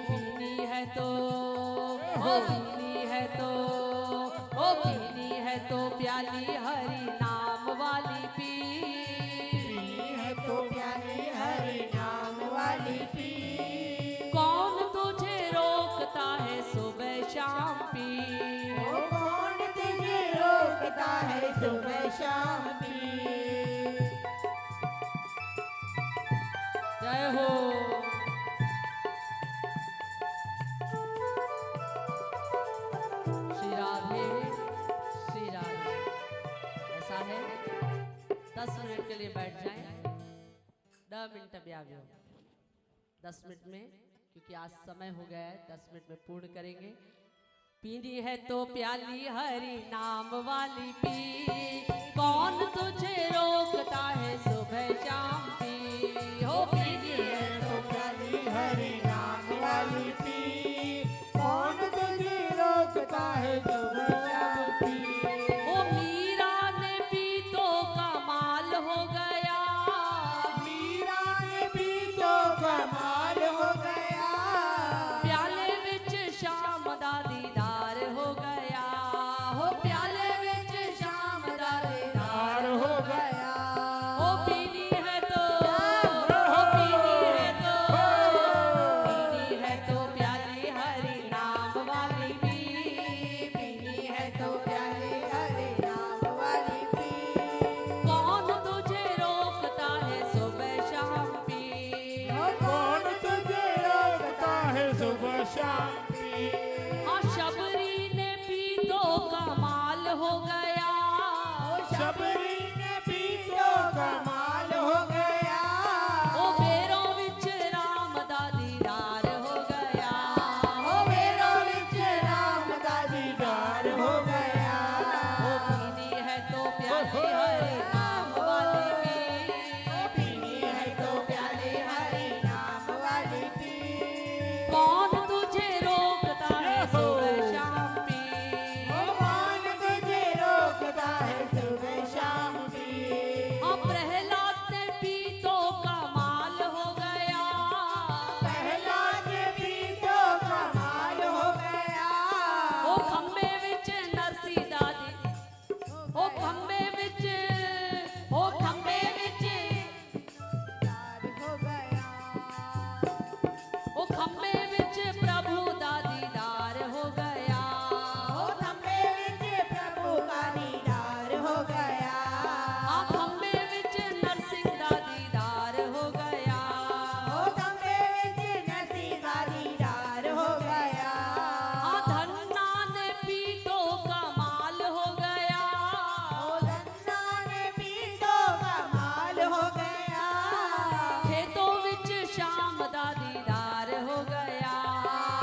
पीनी है तो, ओ पीनी है तो, ओ पीनी है तो प्याली हरि नाम वाली पी, पीनी है तो प्याली हरि नाम वाली पी। कौन तुझे रोकता है सुबह शाम पी, ओ कौन तुझे रोकता है सुबह शाम पी। जय हो। श्री राधे श्री राधे। ऐसा है 10 मिनट के लिए बैठ जाएं, 10 मिनट अभी आ गए 10 मिनट में, क्योंकि आज समय हो गया है, 10 मिनट में पूर्ण करेंगे। पीनी है तो प्याली हरि नाम वाली पी, कौन तुझे रोकता है सुबह शाम पी, हो पीनी है तो प्याली हरि नाम वाली पी, कौन तुझे रोकता है सुबह शाम पी। ओ मीरा ने पी तो कमाल हो गया, मीरा ने पी तो कमाल हो गया। प्याले विच शाम दा दीदार हो गया, हो प्याले विच शाम दा दीदार हो गया। ओ पीनी है तो, ओ पीनी है तो, पीनी है तो प्याली हरि नाम वाली पी, पीनी है तो प्याली हरि नाम वाली पी। कौन तुझे रोकता है सुबह शाम पी, कौन तुझे रोकता है सुबह शाम पी। हाँ शबरी ने पी तो कमाल हो गया, शबरी ने पी तो कमाल हो गया। ओ बेरों विच राम दा दीदार हो गया, ओ मेरो विच राम दा दीदार हो गया। ओ पीनी है तो प्याली हरि नाम वाली पी, पीनी है तो प्याली हरि नाम वाली पी। कौन तुझे रोकता है सुबह शाम पी, ओ कौन तुझे रोकता है सुबह शाम पी। हाँ प्रहलाद ने पी तो कमाल हो गया, प्रहलाद ने पी तो कमाल हो गया। ओ खम्बे विच नरसी दादी, ओ खम्बे विच, ओ खम्बे विच, हो गया। ओ खम्बे विच प्रभु दा दीदार हो गया, ओ खम्बे विच प्रभु का दीदार हो गया। आ खम्बे विच नरसिंह दा दीदार हो गया, ओ खम्बे विच नरसिंह का दीदार हो गया। आ धन्ना ने पी तो कमाल हो गया, ओ धन्ना ने पी तो कमाल हो गया। खेतों विच शाम दा दीदार हो गया,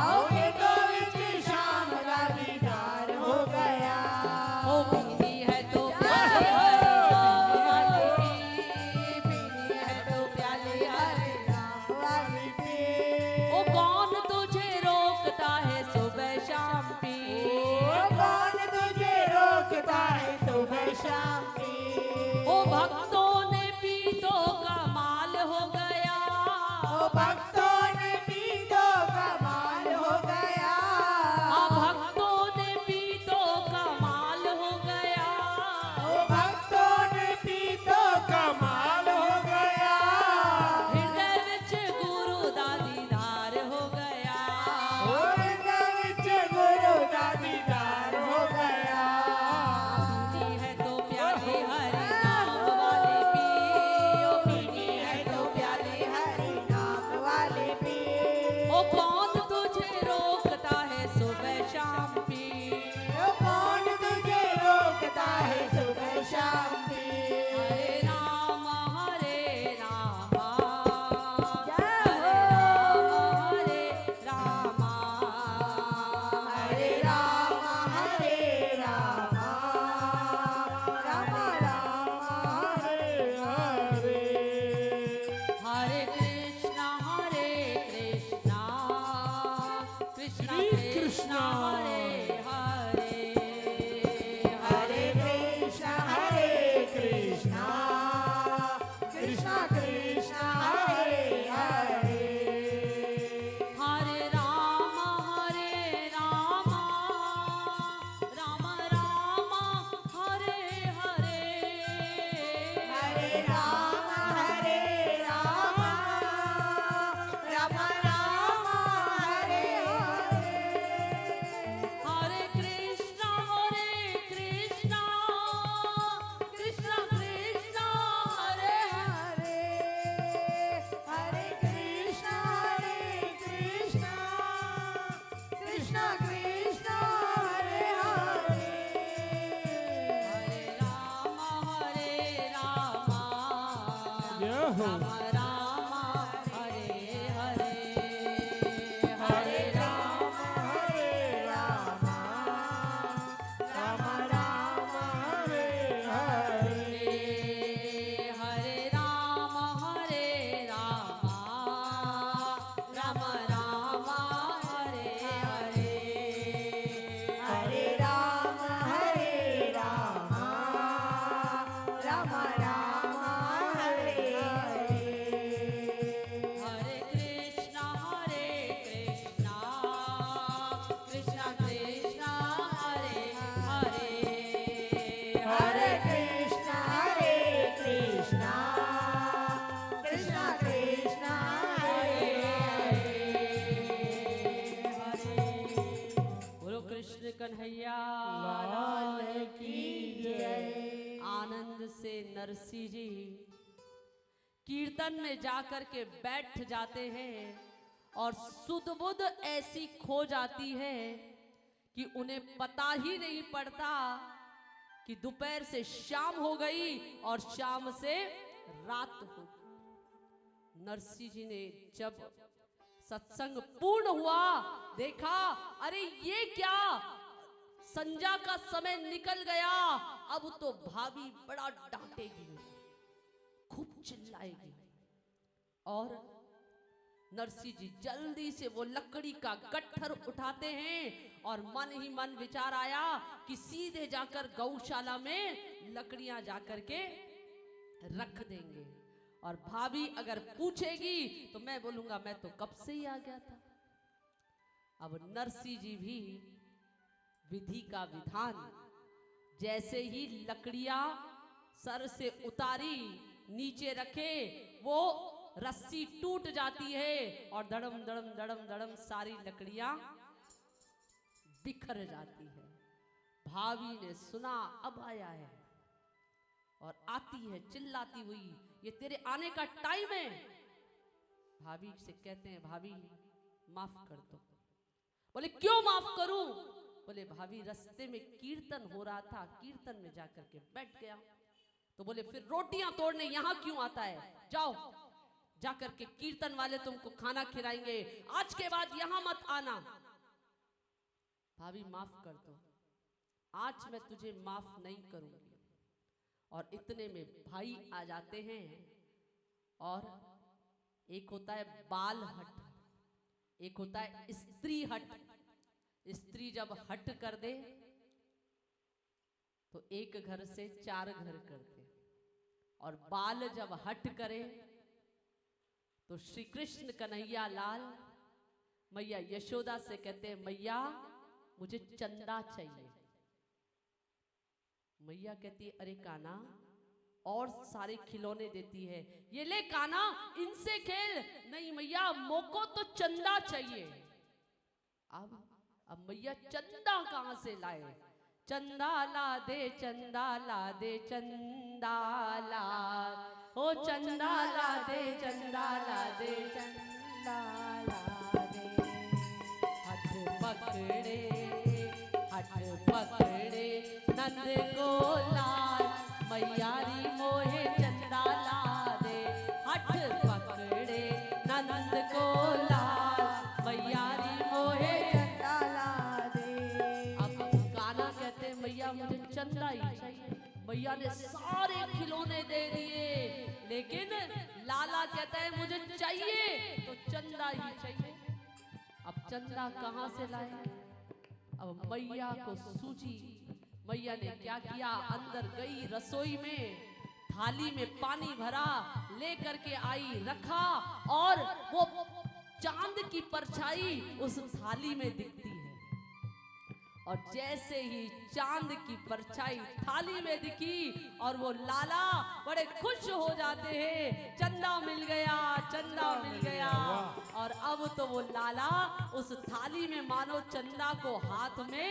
ओ खेतों विच शाम का दीदार हो गया। ओ पीनी है तो प्याली हरि नाम वाली पी, पीनी है तो प्याली हरि नाम वाली पी। ओ कौन तुझे रोकता है सुबह शाम पी, ओ कौन तुझे रोकता है सुबह शाम पी। ओ भक्तों ने पी तो कमाल हो गया, ओ भक्तों ने पी तो कमाल हो गया। आ भक्तों ने पी तो कमाल हो गया, ओ भक्तों ने पी तो कमाल हो गया। हृदय विच गुरु दा दीदार हो गया, ओ हृदय विच गुरु दा दीदार हो गया। पीनी है तो प्याली हरि नाम वाली नरसिंह जी कीर्तन में जाकर के बैठ जाते हैं और सुध बुध ऐसी खो जाती है कि उन्हें पता ही नहीं पड़ता कि दोपहर से शाम हो गई और शाम से रात हो गई। नरसिंह जी ने जब सत्संग पूर्ण हुआ देखा, अरे ये क्या, संध्या का समय निकल गया, अब तो भाभी बड़ा डांटेगी, खूब चिल्लाएगी। और नरसिंह जी जल्दी से वो लकड़ी का गट्ठर उठाते हैं और मन ही मन विचार आया कि सीधे जाकर गौशाला में लकड़ियां जाकर के रख देंगे, और भाभी अगर पूछेगी तो मैं बोलूंगा मैं तो कब से ही आ गया था। अब नरसिंह जी भी विधि का विधान, जैसे ही लकड़ियां सर से उतारी नीचे रखे, वो रस्सी टूट जाती है और धड़म धड़म धड़म धड़म सारी लकड़ियां बिखर जाती है। भाभी ने सुना अब आया है और आती है चिल्लाती हुई, ये तेरे आने का टाइम है। भाभी से कहते हैं भाभी माफ कर दो। बोले क्यों माफ करूं? बोले भाभी रास्ते में कीर्तन हो रहा था, कीर्तन में जाकर के बैठ गया। तो बोले फिर रोटियां तोड़ने यहां क्यों आता है? जाओ जाकर के कीर्तन वाले तुमको खाना खिलाएंगे, आज के बाद यहां मत आना। भाभी माफ कर दो, आज मैं तुझे माफ नहीं करूंगी। और इतने में भाई आ जाते हैं और एक होता है बाल हट, एक होता है स्त्री हट। स्त्री जब हट कर दे तो एक घर से 4 घर करते, और बाल जब हट करे तो श्री कृष्ण कन्हैया लाल मैया यशोदा से कहते हैं मैया मुझे चंदा चाहिए। मैया कहती है अरे काना, और सारे खिलौने देती है, ये ले काना इनसे खेल। नहीं मैया मोको तो चंदा चाहिए। अब मैया चंदा कहां से लाए? चंदा ला दे, चंदा ला दे, चंदा ला, ओ चंदा ला दे, चंदा ला दे, चंदा ला दे। हाथ पकड़े, हाथ पकड़े नंद को लाल, मैयारी मोहे चंदा ला दे। हाथ पकड़े नंद को लाल, मैयारी मोहे चंदा ला दे। अब काना कहते मैया मुझे चंदा ही चाहिए। मैया ने सारे खिलौने दे दिए, लेकिन लाला कहता है मुझे चाहिए तो चंदा ही चाहिए। अब चंदा कहां से लाए? अब मैया को सूझी। मैया ने क्या किया, अंदर गई रसोई में, थाली में पानी भरा, लेकर के आई, रखा, और वो चांद की परछाई उस थाली में दिखती है। और जैसे ही चांद की परछाई थाली में दिखी और वो लाला बड़े खुश हो जाते हैं, चंदा मिल गया, चंदा मिल गया। और अब तो वो लाला उस थाली में मानो चंदा को हाथ में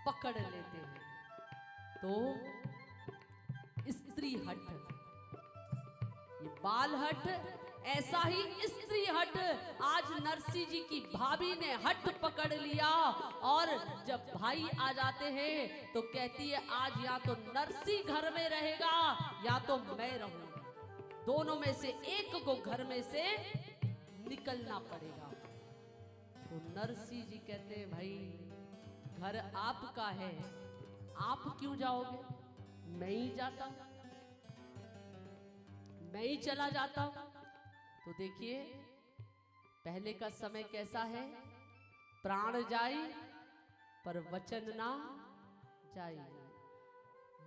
पकड़ लेते हैं। तो स्त्री हट, ये बाल हट, ऐसा ही स्त्री हट आज नरसिंह जी की भाभी ने हट पकड़ लिया। और जब भाई आ जाते हैं तो कहती है आज या तो नरसिंह घर में रहेगा या तो मैं रहूंगा, दोनों में से एक को घर में से निकलना पड़ेगा। तो नरसिंह जी कहते हैं भाई घर आपका है, आप क्यों जाओगे? मैं ही जाता हूं, मैं ही चला जाता हूं। तो देखिए पहले का समय कैसा है, प्राण जाए पर वचन ना जाए।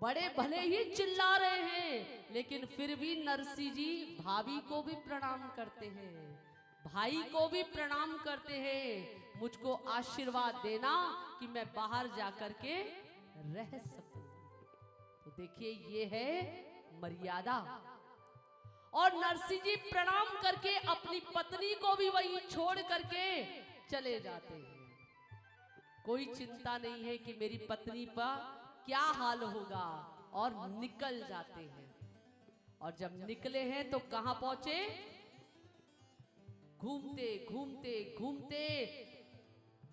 बड़े भले ही चिल्ला रहे हैं, लेकिन फिर भी नरसिंह जी भाभी को भी प्रणाम करते हैं, भाई को भी प्रणाम करते हैं, मुझको आशीर्वाद देना कि मैं बाहर जाकर के रह सकूं। तो देखिए ये है मर्यादा। और नरसिंह जी प्रणाम करके अपनी पत्नी को भी वहीं छोड़ करके चले जाते हैं। कोई चिंता नहीं है कि मेरी पत्नी पर क्या हाल होगा, और निकल जाते हैं। और जब निकले हैं तो कहां पहुंचे? घूमते घूमते घूमते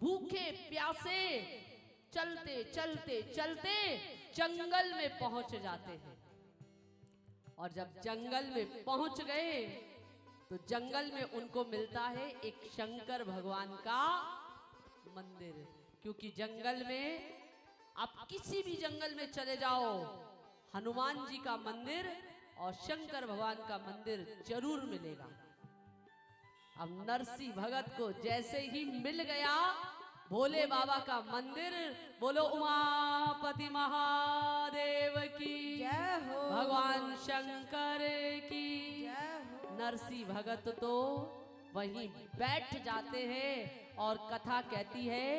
भूखे प्यासे चलते चलते चलते जंगल में पहुंच जाते हैं। और जब जंगल में पहुंच गए तो जंगल में उनको मिलता है एक शंकर भगवान का मंदिर। क्योंकि जंगल में आप किसी भी जंगल में चले जाओ, हनुमान जी का मंदिर और शंकर भगवान का मंदिर जरूर मिलेगा। अब नरसिंह भगत को जैसे ही मिल गया भोले बाबा का मंदिर, बोलो उमापति महादेव की जय हो, भगवान शंकर की जय हो। नरसिंह भगत तो वहीं बैठ जाते हैं और कथा कहती है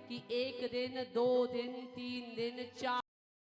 कि 1 दिन 2 दिन 3 दिन 4